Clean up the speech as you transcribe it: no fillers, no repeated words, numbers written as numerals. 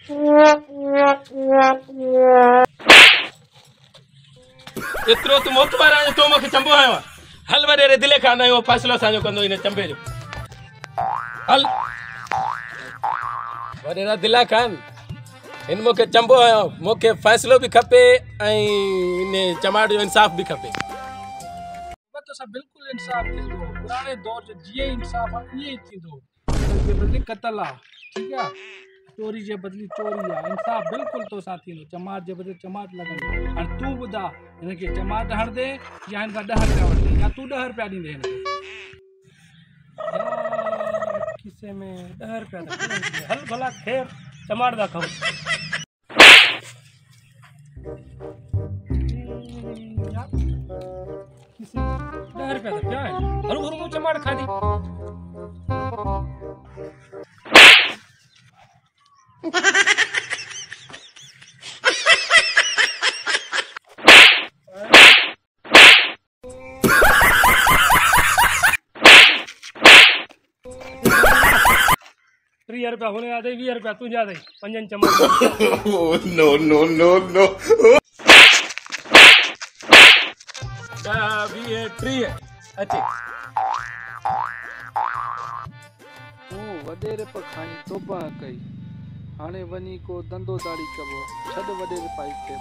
एतिरो तूं मोतबार आहीं तो मूंखे चंबो आयो आहे। हल वॾेरे दिले खां आहियो फ़ैसिलो असांजो कंदो हिन चंबे जो। हल वॾेरा दिला खान हिन मूंखे चंबो आयो, मूंखे फ़ैसिलो बि खपे ऐं इन चमाट जो इंसाफ़ बि खपे। तो सब बिल्कुल इंसाफ थींदो। पुराने दौर जो जीअं इंसाफ आहे ईअं ई थींदो। कत्ल जे बदिले कत्ल आहे, ठीक आहे। चोरी जे बदिले चोरी आहे। इंसाफ बिल्कुल तो सां थींदो। चमाट जे बदिले चमाट लॻंदो। हाणे तूं ॿुधा हिनखे चमाट हणंदे या हिन खां 10 रुपया वठंदे या तूं 10 रुपया ॾींदे हिनखे। खीसे में 10 रुपया त हल भला ख़ैर चमाट था खाऊं। 10 रुपया तो क्या है? हलू हलू चमाट खा दी। ₹30 होने आते 20 रुपया तू जा दे पंजन चमाट। नो नो नो नो 20 अचे तूं वॾेरे पर खाई तोबा कई हाणे वञी को धंधो दाड़ी कबो छॾ वॾेरे पाई खे।